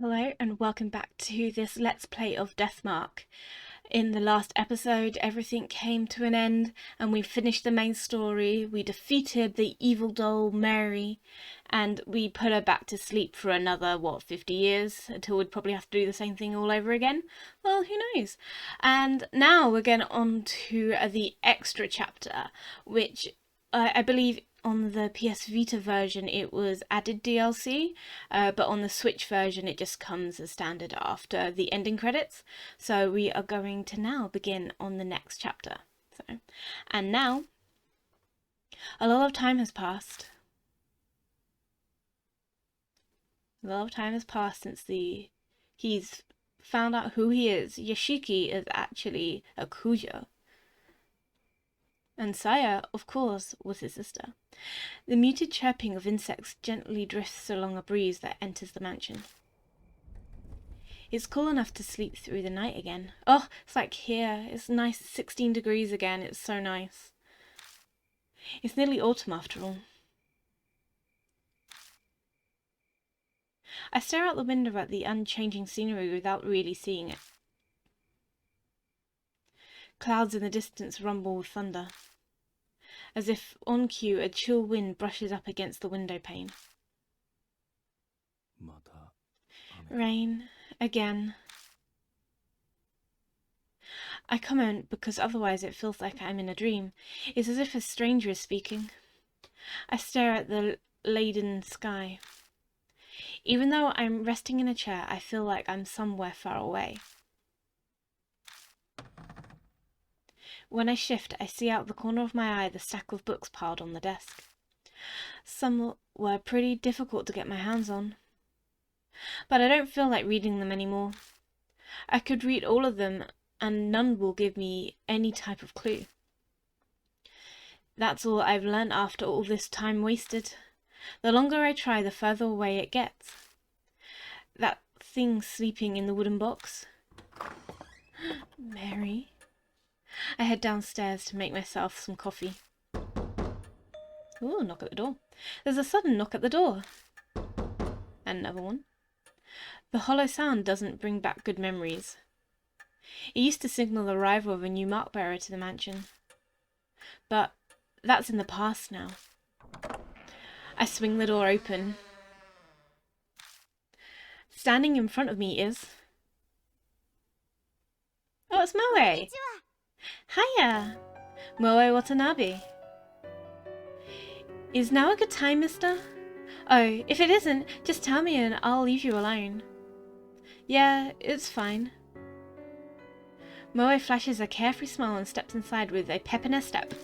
Hello and welcome back to this Let's Play of ℏ𝑚. In the last episode, everything came to an end and we finished the main story. We defeated the evil doll Mary and we put her back to sleep for another, 50 years until we'd probably have to do the same thing all over again. Well, who knows? And now we're getting on to the extra chapter, which I believe on the PS Vita version it was added DLC, but on the Switch version it just comes as standard after the ending credits. So we are going to now begin on the next chapter. And now, a lot of time has passed. A lot of time has passed since he's found out who he is. Yoshiki is actually a Kujo. And Saya, of course, was his sister. The muted chirping of insects gently drifts along a breeze that enters the mansion. It's cool enough to sleep through the night again. Oh, it's like here. It's nice 16 degrees again. It's so nice. It's nearly autumn after all. I stare out the window at the unchanging scenery without really seeing it. Clouds in the distance rumble with thunder. As if on cue, a chill wind brushes up against the window pane. Rain. Again. I comment because otherwise it feels like I'm in a dream. It's as if a stranger is speaking. I stare at the laden sky. Even though I'm resting in a chair, I feel like I'm somewhere far away. When I shift, I see out the corner of my eye the stack of books piled on the desk. Some were pretty difficult to get my hands on. But I don't feel like reading them anymore. I could read all of them and none will give me any type of clue. That's all I've learnt after all this time wasted. The longer I try, the further away it gets. That thing sleeping in the wooden box. Mary. I head downstairs to make myself some coffee. Ooh, knock at the door. There's a sudden knock at the door. And another one. The hollow sound doesn't bring back good memories. It used to signal the arrival of a new mark bearer to the mansion. But that's in the past now. I swing the door open. Standing in front of me is... Oh, it's ℏ𝑚. Hiya! ℚ𝑜𝓂𝓂𝓂𝓚𝑒. Is now a good time, mister? Oh, if it isn't, just tell me and I'll leave you alone. Yeah, it's fine. ℚ𝑜𝓂 flashes a carefree smile and steps inside with a pep in her step.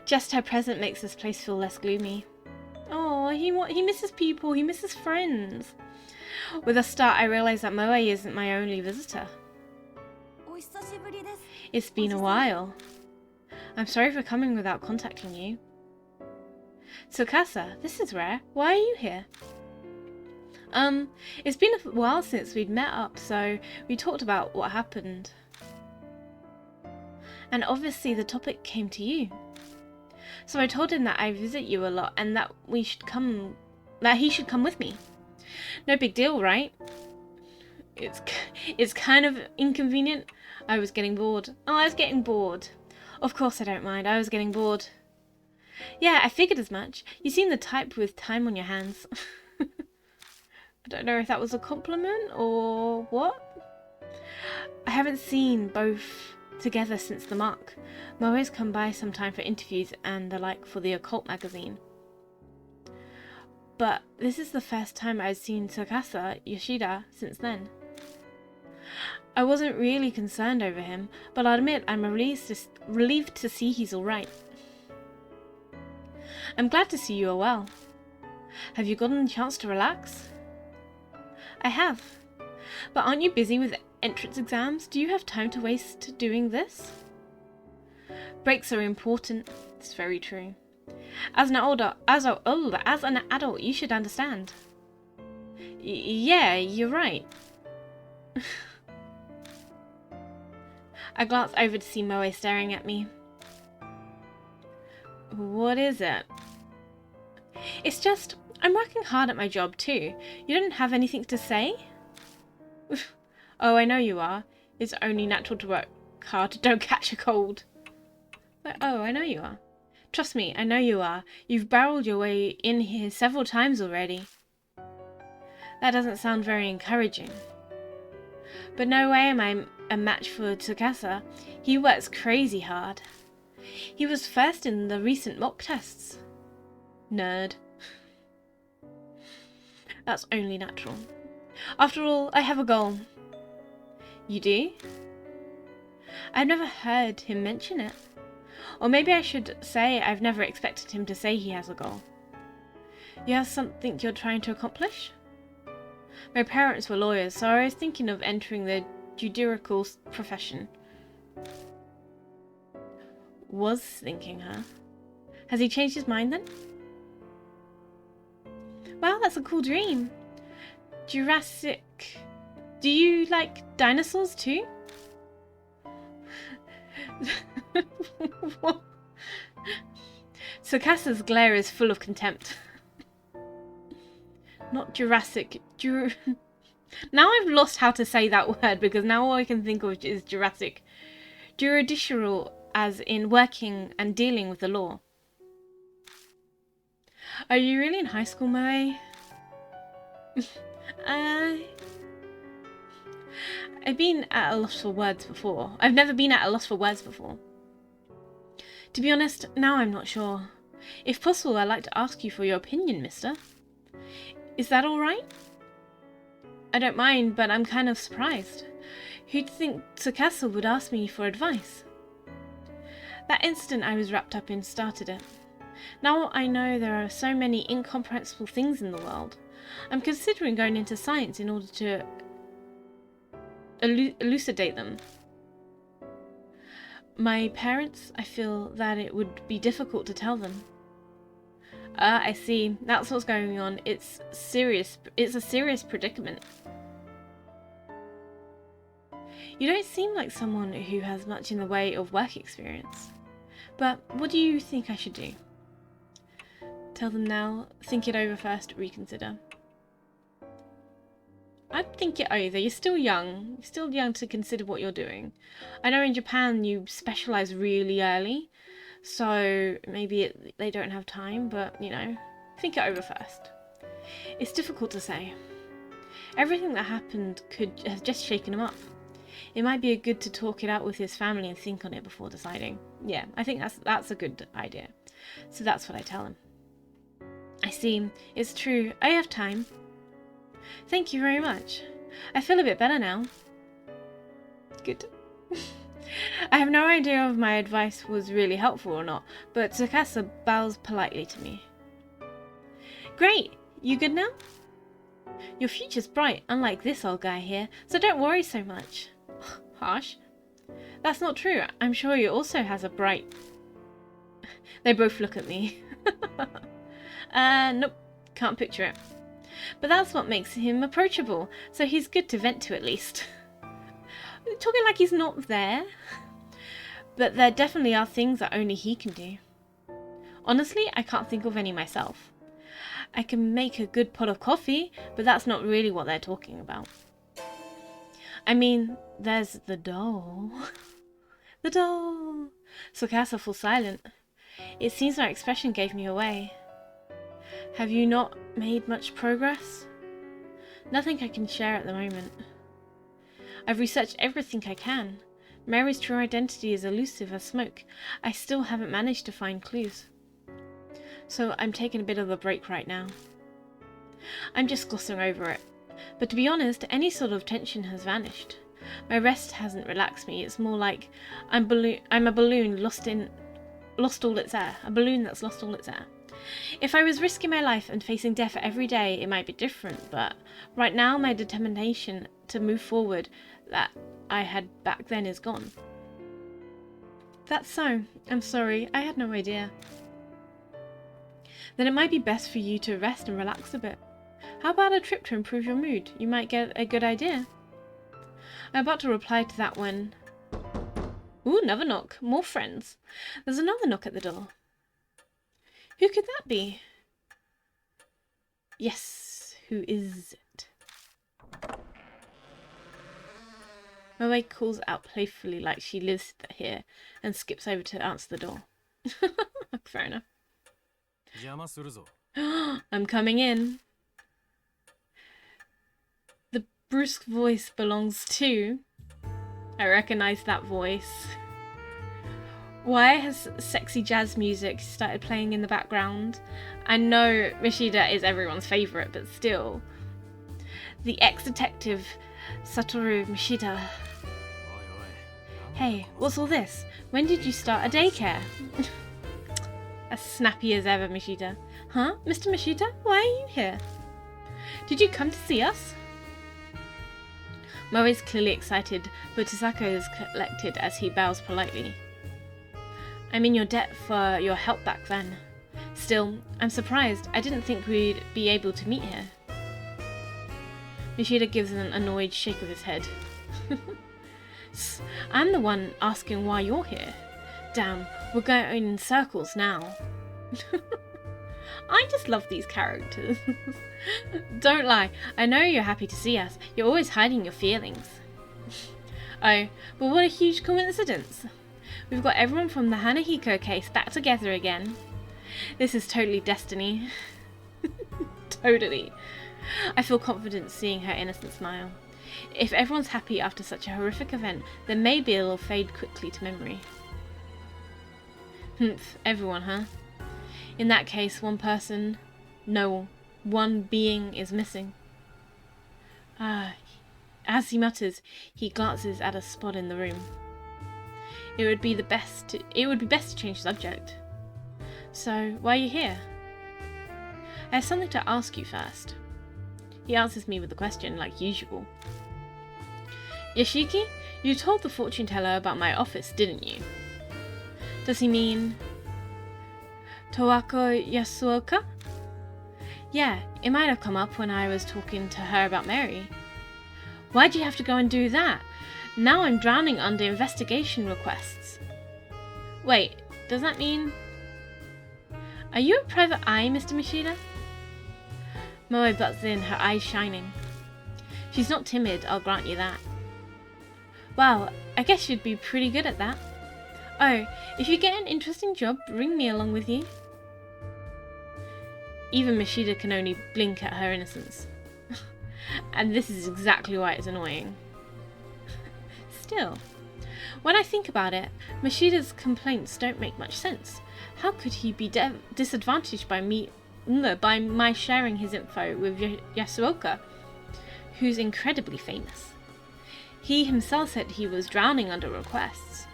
Just her presence makes this place feel less gloomy. Oh, he misses people, he misses friends. With a start, I realise that ℚ𝑜𝓂 isn't my only visitor. It's been a while. I'm sorry for coming without contacting you. Tsukasa, this is rare. Why are you here? It's been a while since we'd met up, so we talked about what happened. And obviously the topic came to you. So I told him that I visit you a lot and that he should come with me. No big deal, right? It's kind of inconvenient. I was getting bored. Oh, I was getting bored. Of course I don't mind. I was getting bored. Yeah, I figured as much. You seem the type with time on your hands. I don't know if that was a compliment or what. I haven't seen both together since the mark. ℚ𝑜𝓂's come by sometime for interviews and the like for the occult magazine. But this is the first time I've seen Tsukasa Yoshida since then. I wasn't really concerned over him, but I'll admit I'm relieved to see he's alright. I'm glad to see you are well. Have you gotten a chance to relax? I have. But aren't you busy with entrance exams? Do you have time to waste doing this? Breaks are important. It's very true. As an adult, you should understand. Yeah, you're right. I glance over to see ℚ𝑜𝓂 staring at me. What is it? It's just, I'm working hard at my job too. You don't have anything to say? Oh, I know you are. It's only natural to work hard. Don't catch a cold. Like, oh, I know you are. Trust me, I know you are. You've barreled your way in here several times already. That doesn't sound very encouraging. But no way am I a match for Ⅎ𝕗𝓂𝓂. He works crazy hard. He was first in the recent mock tests. Nerd. That's only natural. After all, I have a goal. You do? I've never heard him mention it. Or maybe I should say I've never expected him to say he has a goal. You have something you're trying to accomplish? My parents were lawyers, so I was thinking of entering the judicial profession. Was thinking, huh? Has he changed his mind then? Wow, that's a cool dream. Jurassic... Do you like dinosaurs too? Ⅎ𝕗𝓂𝓂's glare is full of contempt. Not Jurassic... Now I've lost how to say that word, because now all I can think of is Jurassic. Judicial, as in working and dealing with the law. Are you really in high school, ℵ𝑜𝓂𝓂𝓐? I've been at a loss for words before. I've never been at a loss for words before. To be honest, now I'm not sure. If possible, I'd like to ask you for your opinion, mister. Is that alright? I don't mind, but I'm kind of surprised. Who'd think Ⅎ𝕗𝓂𝓂 would ask me for advice? That incident I was wrapped up in started it. Now I know there are so many incomprehensible things in the world. I'm considering going into science in order to elucidate them. My parents, I feel that it would be difficult to tell them. I see. That's what's going on. It's serious. It's a serious predicament. You don't seem like someone who has much in the way of work experience. But what do you think I should do? Tell them now. Think it over first. Reconsider. I'd think it over. You're still young. You're still young to consider what you're doing. I know in Japan you specialise really early, so maybe they don't have time, but, you know, think it over first. It's difficult to say. Everything that happened could have just shaken him up. It might be good to talk it out with his family and think on it before deciding. Yeah, I think that's a good idea. So that's what I tell him. I see. It's true. I have time. Thank you very much. I feel a bit better now. Good. I have no idea if my advice was really helpful or not, but Ⅎ𝕗𝓂𝓂 bows politely to me. Great! You good now? Your future's bright, unlike this old guy here, so don't worry so much. Harsh. That's not true. I'm sure he also has a bright... They both look at me. Nope. Can't picture it. But that's what makes him approachable, so he's good to vent to at least. Talking like he's not there. But there definitely are things that only he can do. Honestly, I can't think of any myself. I can make a good pot of coffee, but that's not really what they're talking about. I mean, there's the doll. The doll. Ⅎ𝕗𝓂𝓂 falls silent. It seems my expression gave me away. Have you not made much progress? Nothing I can share at the moment. I've researched everything I can. Mary's true identity is elusive as smoke. I still haven't managed to find clues. So I'm taking a bit of a break right now. I'm just glossing over it. But to be honest, any sort of tension has vanished. My rest hasn't relaxed me. It's more like I'm a balloon lost all its air. A balloon that's lost all its air. If I was risking my life and facing death every day, it might be different, but right now my determination to move forward that I had back then is gone. That's so. I'm sorry. I had no idea. Then it might be best for you to rest and relax a bit. How about a trip to improve your mood? You might get a good idea. I'm about to reply to that when... Ooh, another knock. More friends. There's another knock at the door. Who could that be? Yes, who is it? Moe calls out playfully like she lives here and skips over to answer the door. Fair enough. I'm coming in. The brusque voice belongs to... I recognize that voice. Why has sexy jazz music started playing in the background? I know Mishida is everyone's favourite, but still. The ex-detective Satoru Mishida. Hey, what's all this? When did you start a daycare? As snappy as ever, Mishida. Huh? Mr. Mishida? Why are you here? Did you come to see us? Moe is clearly excited, but Tasako is collected as he bows politely. I'm in your debt for your help back then. Still, I'm surprised. I didn't think we'd be able to meet here. Mishida gives an annoyed shake of his head. I'm the one asking why you're here. Damn, we're going in circles now. I just love these characters. Don't lie, I know you're happy to see us. You're always hiding your feelings. Oh, but what a huge coincidence. We've got everyone from the Hanahiko case back together again. This is totally destiny. Totally. I feel confident seeing her innocent smile. If everyone's happy after such a horrific event, then maybe it'll fade quickly to memory. Humph, everyone, huh? In that case, one person, no, one being is missing. Ah, as he mutters, he glances at a spot in the room. It would be best to change subject. So, why are you here? I have something to ask you first. He answers me with a question, like usual. Yoshiki, you told the fortune teller about my office, didn't you? Does he mean Towako Yasuoka? Yeah, it might have come up when I was talking to her about Mary. Why'd you have to go and do that? Now I'm drowning under investigation requests. Wait, does that mean... Are you a private eye, Mr. Mishida? Moe butts in, her eyes shining. She's not timid, I'll grant you that. Wow, I guess you'd be pretty good at that. Oh, if you get an interesting job, bring me along with you. Even Mishida can only blink at her innocence. And this is exactly why it's annoying. Still, when I think about it, Mishida's complaints don't make much sense. How could he be disadvantaged by my sharing his info with Yasuoka, who's incredibly famous? He himself said he was drowning under requests.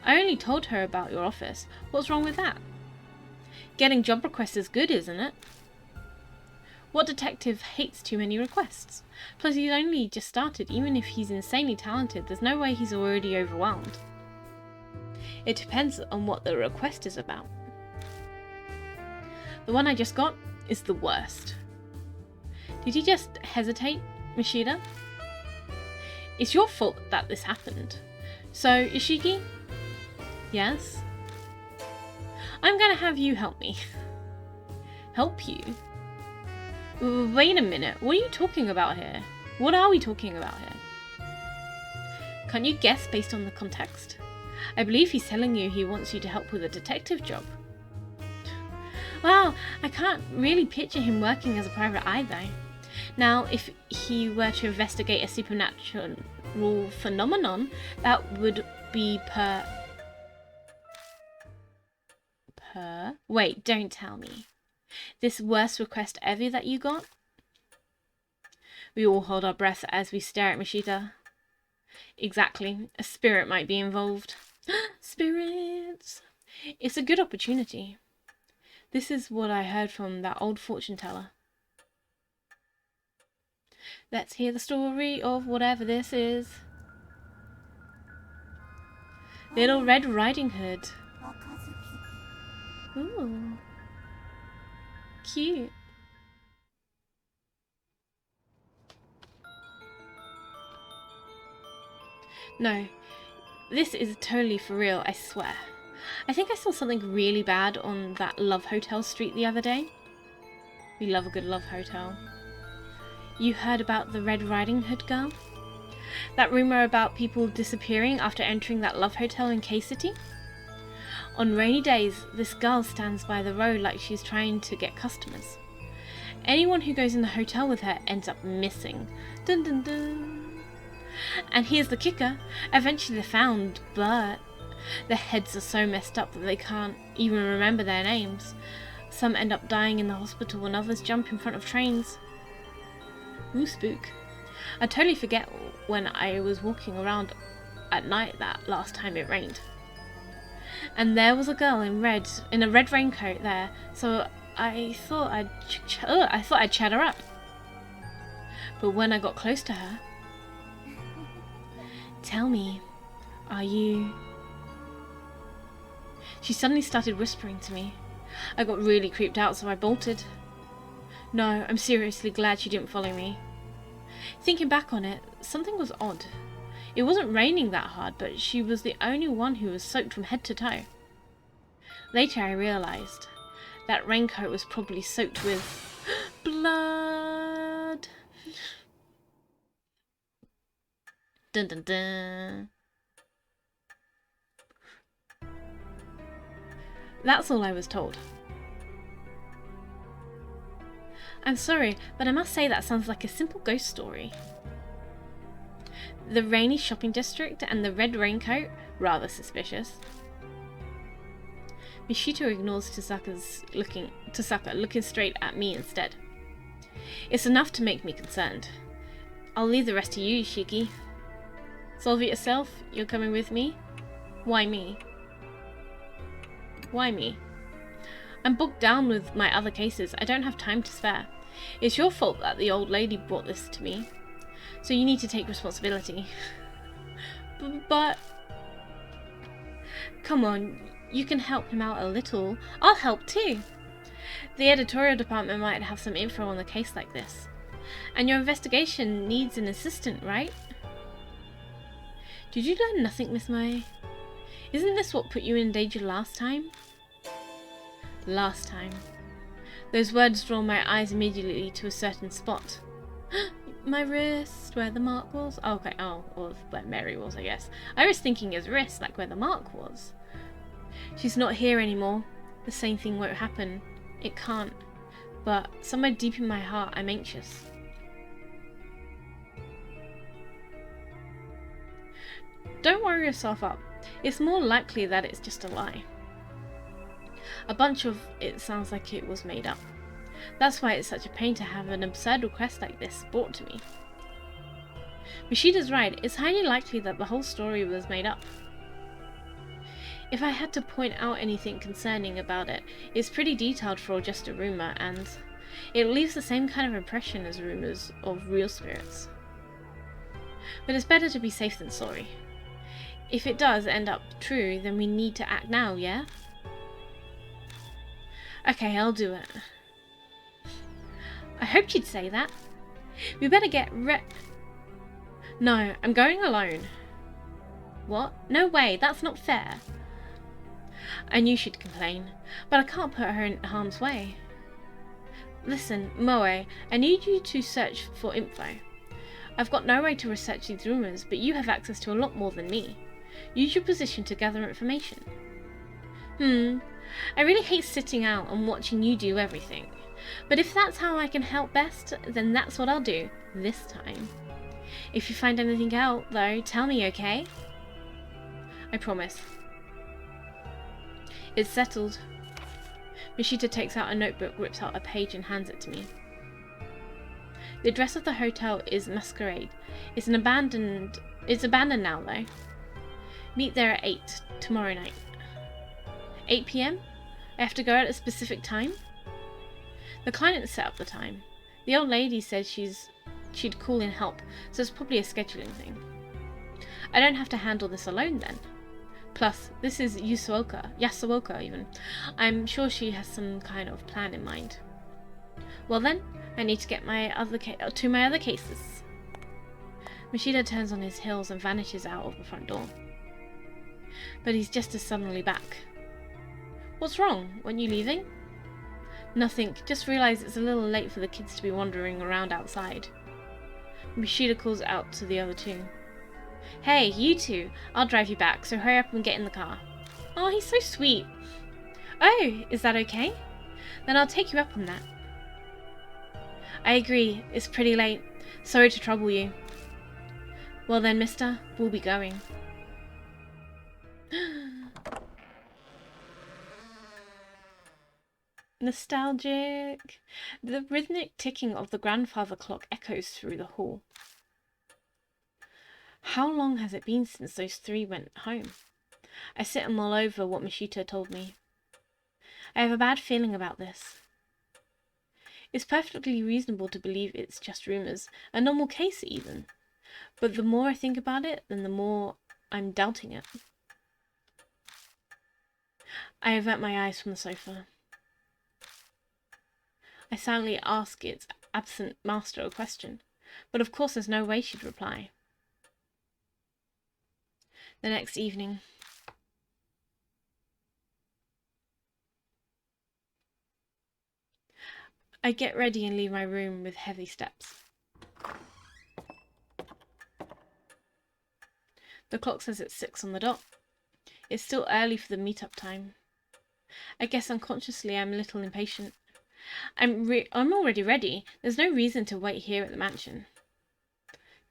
I only told her about your office. What's wrong with that? Getting job requests is good, isn't it? What detective hates too many requests? Plus, he's only just started. Even if he's insanely talented, there's no way he's already overwhelmed. It depends on what the request is about. The one I just got is the worst. Did he just hesitate, Mishida? It's your fault that this happened. So, Ishiki? Yes? I'm gonna have you help me. Help you? Wait a minute, what are you talking about here? What are we talking about here? Can't you guess based on the context? I believe he's telling you he wants you to help with a detective job. Wow, I can't really picture him working as a private eye though. Now, if he were to investigate a supernatural phenomenon, that would be Wait, don't tell me. This worst request ever that you got? We all hold our breath as we stare at Mishida. Exactly, a spirit might be involved. Spirits! It's a good opportunity. This is what I heard from that old fortune teller. Let's hear the story of whatever this is. Little Red Riding Hood. Ooh. Cute. No, this is totally for real, I swear. I think I saw something really bad on that Love Hotel street the other day. We love a good Love Hotel. You heard about the Red Riding Hood girl? That rumor about people disappearing after entering that love hotel in 𝒂𝓁? On rainy days, this girl stands by the road like she's trying to get customers. Anyone who goes in the hotel with her ends up missing. Dun dun dun. And here's the kicker. Eventually they're found, but their heads are so messed up that they can't even remember their names. Some end up dying in the hospital and others jump in front of trains. Ooh, spook. I totally forget when I was walking around at night that last time it rained. And there was a girl in a red raincoat there, so I thought I'd chat her up. But when I got close to her, tell me, are you... She suddenly started whispering to me. I got really creeped out, so I bolted. No, I'm seriously glad she didn't follow me. Thinking back on it, something was odd. It wasn't raining that hard, but she was the only one who was soaked from head to toe. Later I realised that raincoat was probably soaked with blood. Dun dun dun. That's all I was told. I'm sorry, but I must say that sounds like a simple ghost story. The rainy shopping district and the red raincoat? Rather suspicious. Mishito ignores Tzaka, looking straight at me instead. It's enough to make me concerned. I'll leave the rest to you, Shiki. Solve it yourself? You're coming with me? Why me? Why me? I'm booked down with my other cases. I don't have time to spare. It's your fault that the old lady brought this to me. So you need to take responsibility. But... Come on, you can help him out a little. I'll help too. The editorial department might have some info on the case like this. And your investigation needs an assistant, right? Did you learn nothing, Miss Moe? Isn't this what put you in danger last time? Last time. Those words draw my eyes immediately to a certain spot. My wrist, where the mark was? Oh, okay, or where Mary was, I guess. I was thinking his wrist, like where the mark was. She's not here anymore. The same thing won't happen. It can't. But somewhere deep in my heart, I'm anxious. Don't worry yourself up. It's more likely that it's just a lie. A bunch of it sounds like it was made up. That's why it's such a pain to have an absurd request like this brought to me. Mishida's right, it's highly likely that the whole story was made up. If I had to point out anything concerning about it, it's pretty detailed for just a rumour, and it leaves the same kind of impression as rumours of real spirits. But it's better to be safe than sorry. If it does end up true, then we need to act now, yeah? Okay, I'll do it. I hoped you'd say that. We better get No, I'm going alone. What? No way, that's not fair. I knew she'd complain, but I can't put her in harm's way. Listen, Moe, I need you to search for info. I've got no way to research these rumours, but you have access to a lot more than me. Use your position to gather information. I really hate sitting out and watching you do everything. But if that's how I can help best, then that's what I'll do, this time. If you find anything out, though, tell me, okay? I promise. It's settled. Mishita takes out a notebook, rips out a page and hands it to me. The address of the hotel is Masquerade. It's abandoned now, though. Meet there at 8 tomorrow night. 8 PM? I have to go at a specific time? The client set up the time. The old lady said she'd call in help, so it's probably a scheduling thing. I don't have to handle this alone then. Plus, this is Yasuoka even. I'm sure she has some kind of plan in mind. Well then, I need to get to my other cases. Mishida turns on his heels and vanishes out of the front door. But he's just as suddenly back. What's wrong? Weren't you leaving? Nothing, just realised it's a little late for the kids to be wandering around outside. Mishida calls out to the other two. Hey, you two. I'll drive you back, so hurry up and get in the car. Oh, he's so sweet. Oh, is that okay? Then I'll take you up on that. I agree. It's pretty late. Sorry to trouble you. Well then, mister, we'll be going. Nostalgic. The rhythmic ticking of the grandfather clock echoes through the hall. How long has it been since those three went home? I sit and mull over what Mishita told me. I have a bad feeling about this. It's perfectly reasonable to believe it's just rumours, a normal case even. But the more I think about it, then the more I'm doubting it. I avert my eyes from the sofa. I silently ask its absent master a question, but of course there's no way she'd reply. The next evening. I get ready and leave my room with heavy steps. The clock says it's 6 on the dot. It's still early for the meet-up time. I guess unconsciously I'm a little impatient. I'm already ready. There's no reason to wait here at the mansion.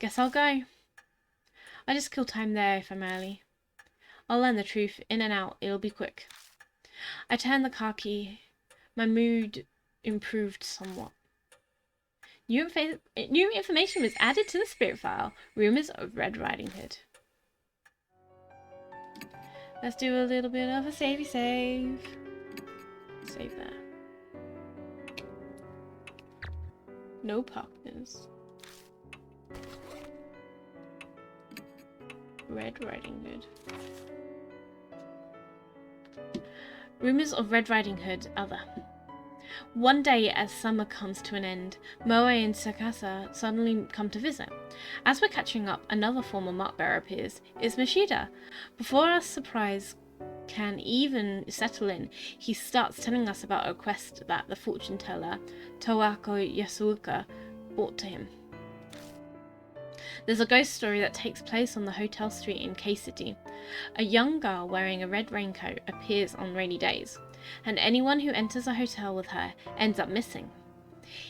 Guess I'll go. I just kill time there if I'm early. I'll learn the truth. In and out. It'll be quick. I turn the car key. My mood improved somewhat. New information was added to the spirit file. Rumors of Red Riding Hood. Let's do a little bit of a savey save. Save there. No partners. Red Riding Hood. Rumors of Red Riding Hood. Other. One day, as summer comes to an end, 𝒬𝓂𝓁 and 𝒫𝓁𝑒𝓃𝓉 suddenly come to visit. As we're catching up, another former mark bearer appears. It's Mishita. Before our surprise can even settle in, he starts telling us about a quest that the fortune teller ℏ𝑘𝑜 brought to him. There's a ghost story that takes place on the hotel street in ℏ𝑘𝓂𝓃. A young girl wearing a red raincoat appears on rainy days, and anyone who enters a hotel with her ends up missing.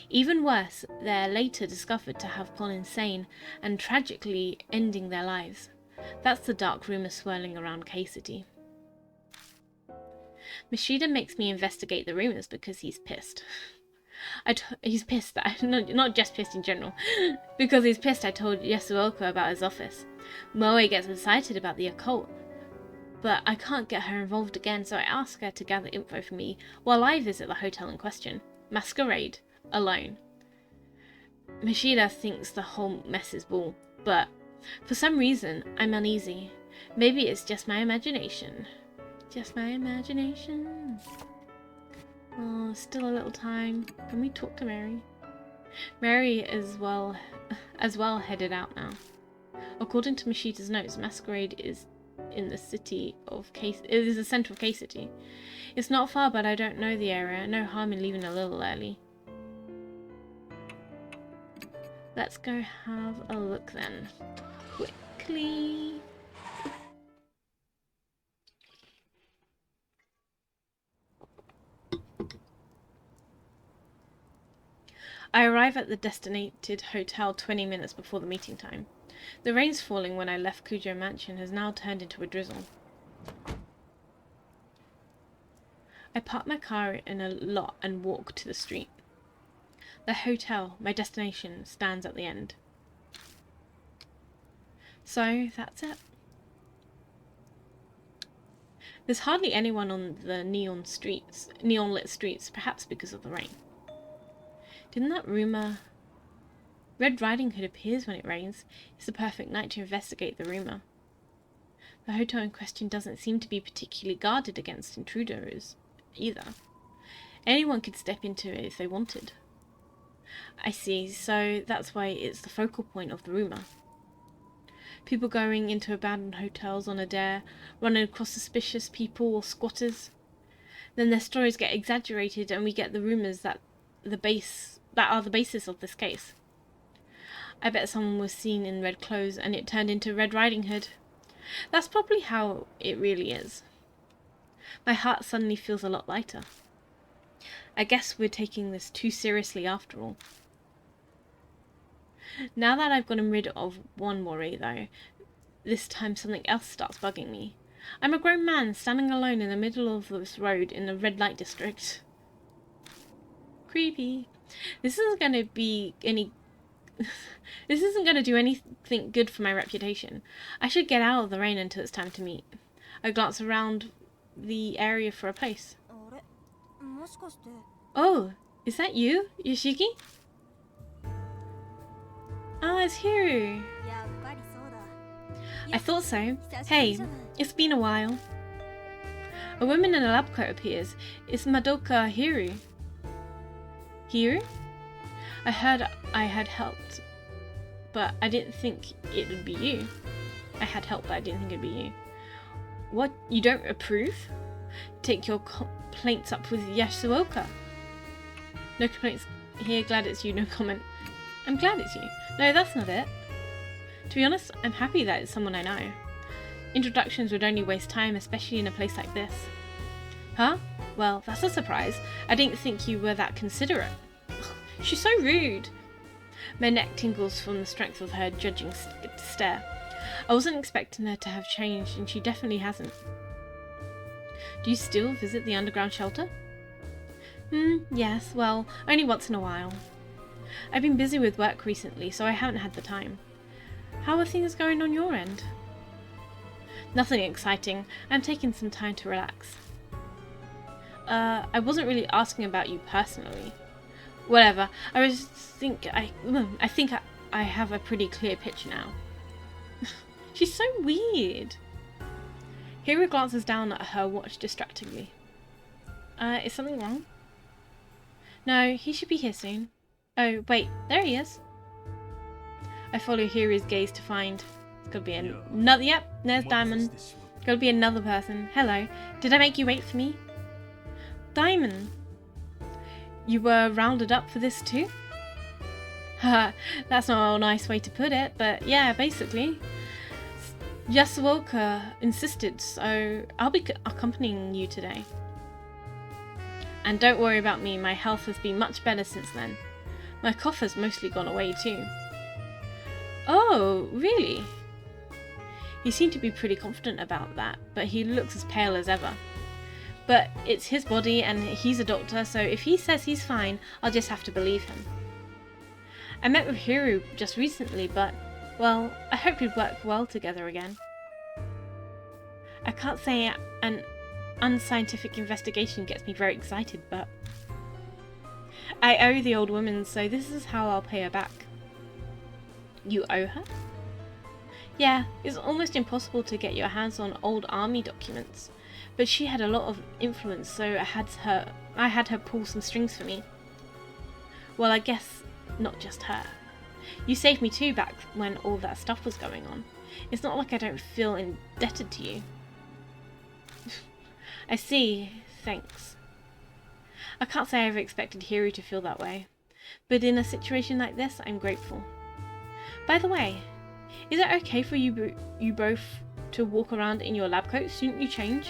Even worse, they're later discovered to have gone insane and tragically ending their lives. That's the dark rumour swirling around ℏ𝑘𝓂𝓃. Mishita makes me investigate the rumours because he's pissed. He's pissed that not just pissed in general, because he's pissed I told Yasuoka about his office. 𝒬𝓁 gets excited about the occult, but I can't get her involved again, so I ask her to gather info for me while I visit the hotel in question. Masquerade. Alone. Mishita thinks the whole mess is bull, but for some reason I'm uneasy. Maybe it's just my imagination. Just my imagination. Oh, still a little time. Can we talk to Mary? Mary is as well headed out now. According to Mishita's notes, Masquerade is in the city of it is the centre of ℏ𝑘𝓂𝓃. It's not far, but I don't know the area. No harm in leaving a little early. Let's go have a look then. Quickly. I arrive at the designated hotel 20 minutes before the meeting time. The rain's falling when I left Kujo Mansion has now turned into a drizzle. I park my car in a lot and walk to the street. The hotel, my destination, stands at the end. So, that's it. There's hardly anyone on the neon-lit streets, perhaps because of the rain. Didn't that rumour... Red Riding Hood appears when it rains. It's the perfect night to investigate the rumour. The hotel in question doesn't seem to be particularly guarded against intruders either. Anyone could step into it if they wanted. I see, so that's why it's the focal point of the rumour. People going into abandoned hotels on a dare, running across suspicious people or squatters. Then their stories get exaggerated and we get the rumours that are the basis of this case. I bet someone was seen in red clothes and it turned into Red Riding Hood. That's probably how it really is. My heart suddenly feels a lot lighter. I guess we're taking this too seriously after all. Now that I've gotten rid of one worry, though, this time something else starts bugging me. I'm a grown man standing alone in the middle of this road in the red light district. Creepy. This isn't going to do anything good for my reputation. I should get out of the rain until it's time to meet. I glance around the area for a place. Oh, is that you, Yoshiki? Oh, it's Hiru. I thought so. Hey, it's been a while. A woman in a lab coat appears. It's Madoka Hiru. Hiru? I heard I had helped, but I didn't think it would be you. I had helped, but I didn't think it'd be you. What? You don't approve? Take your complaints up with Yasuoka. No complaints here, glad it's you, no comment. I'm glad it's you. No, that's not it. To be honest, I'm happy that it's someone I know. Introductions would only waste time, especially in a place like this. Huh? Well, that's a surprise. I didn't think you were that considerate. She's so rude. My neck tingles from the strength of her judging stare. I wasn't expecting her to have changed, and she definitely hasn't. Do you still visit the underground shelter? Yes, well, only once in a while. I've been busy with work recently, so I haven't had the time. How are things going on your end? Nothing exciting. I'm taking some time to relax. I wasn't really asking about you personally. Whatever. I think I have a pretty clear picture now. She's so weird. Hiro glances down at her watch distractingly. Is something wrong? No, he should be here soon. Oh, wait, there he is. I follow Hiro's gaze to find... It's gotta be another... Yep, there's Diamond. Gotta be another person. Hello. Did I make you wait for me? Diamond. You were rounded up for this too? Haha, that's not a nice way to put it, but yeah, basically. Yasuoka insisted, so I'll be accompanying you today. And don't worry about me, my health has been much better since then. My cough has mostly gone away too. Oh, really? He seemed to be pretty confident about that, but he looks as pale as ever. But it's his body and he's a doctor, so if he says he's fine, I'll just have to believe him. I met with Hiru just recently, but, well, I hope we'd work well together again. I can't say an unscientific investigation gets me very excited, but I owe the old woman, so this is how I'll pay her back. You owe her? Yeah, it's almost impossible to get your hands on old army documents, but she had a lot of influence, so I had her pull some strings for me. Well, I guess not just her. You saved me too back when all that stuff was going on. It's not like I don't feel indebted to you. I see, thanks. I can't say I ever expected Hiru to feel that way, but in a situation like this, I'm grateful. By the way, is it okay for you both to walk around in your lab coats? Shouldn't you change?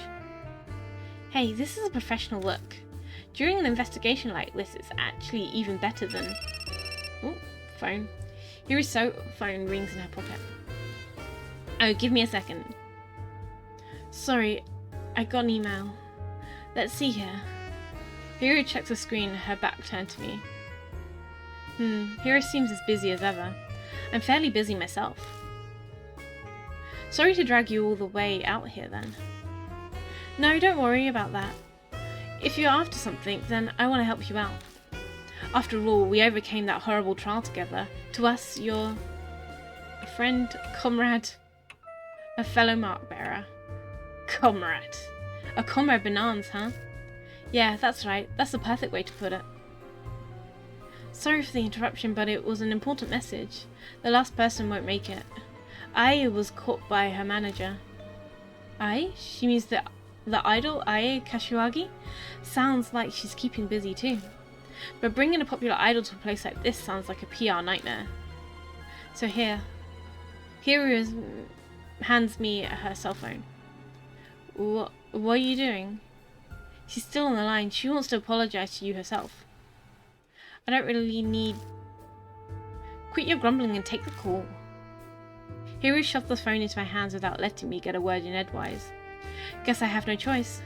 Hey, this is a professional look. During an investigation like this, it's actually even better than... Oh, phone. Hiru's phone rings in her pocket. Oh, give me a second. Sorry, I got an email. Let's see here. Hiru checks the screen, her back turned to me. Hiru seems as busy as ever. I'm fairly busy myself. Sorry to drag you all the way out here then. No, don't worry about that. If you're after something, then I want to help you out. After all, we overcame that horrible trial together. To us, you're a friend, comrade, a fellow mark bearer. Comrade. A comrade bananas, huh? Yeah, that's right. That's the perfect way to put it. Sorry for the interruption, but it was an important message. The last person won't make it. Ai was caught by her manager. Ai? She means the idol Ai Kashiwagi? Sounds like she's keeping busy too. But bringing a popular idol to a place like this sounds like a PR nightmare. So here. Hiro hands me her cell phone. What are you doing? She's still on the line. She wants to apologize to you herself. I don't really need... Quit your grumbling and take the call. Hiro shoved the phone into my hands without letting me get a word in edgewise. Guess I have no choice.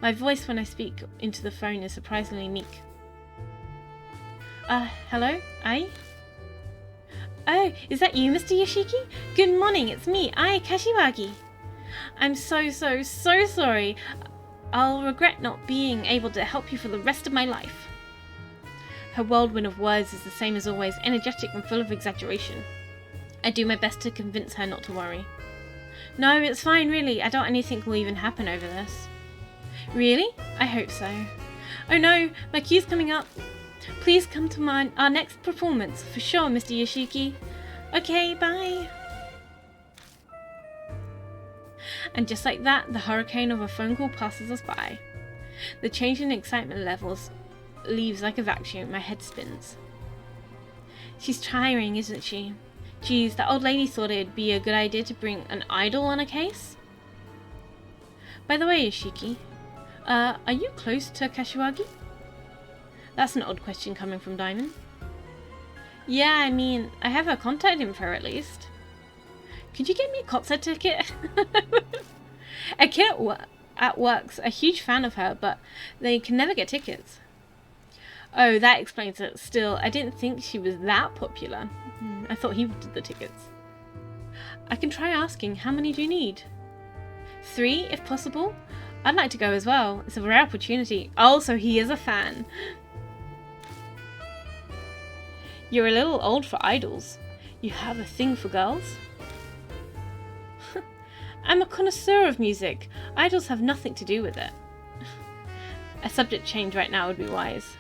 My voice when I speak into the phone is surprisingly meek. Hello? Ai? Oh, is that you, Mr. Yoshiki? Good morning, it's me, Ai Kashiwagi. I'm so sorry. I'll regret not being able to help you for the rest of my life. Her whirlwind of words is the same as always, energetic and full of exaggeration. I do my best to convince her not to worry. No, it's fine, really. I doubt anything will even happen over this. Really? I hope so. Oh no, my cue's coming up. Please come to our next performance, for sure, Mr. Yoshiki. Okay, bye. And just like that, the hurricane of a phone call passes us by. The change in excitement levels leaves like a vacuum. My head spins. She's tiring, isn't she? Geez, that old lady thought it'd be a good idea to bring an idol on a case. By the way, Yoshiki, are you close to Kashiwagi? That's an odd question coming from Diamond. Yeah, I mean, I have her contact info at least. Could you get me a concert ticket? A kid at work's a huge fan of her, but they can never get tickets. Oh, that explains it. Still, I didn't think she was that popular. I thought he did the tickets. I can try asking, how many do you need? 3, if possible. I'd like to go as well. It's a rare opportunity. Oh, so he is a fan. You're a little old for idols. You have a thing for girls? I'm a connoisseur of music. Idols have nothing to do with it. A subject change right now would be wise.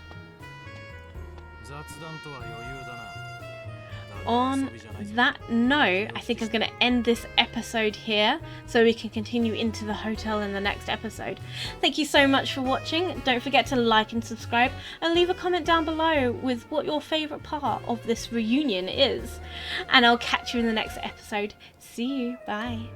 On that note, I think I'm going to end this episode here so we can continue into the hotel in the next episode. Thank you so much for watching. Don't forget to like and subscribe and leave a comment down below with what your favourite part of this reunion is. And I'll catch you in the next episode. See you. Bye.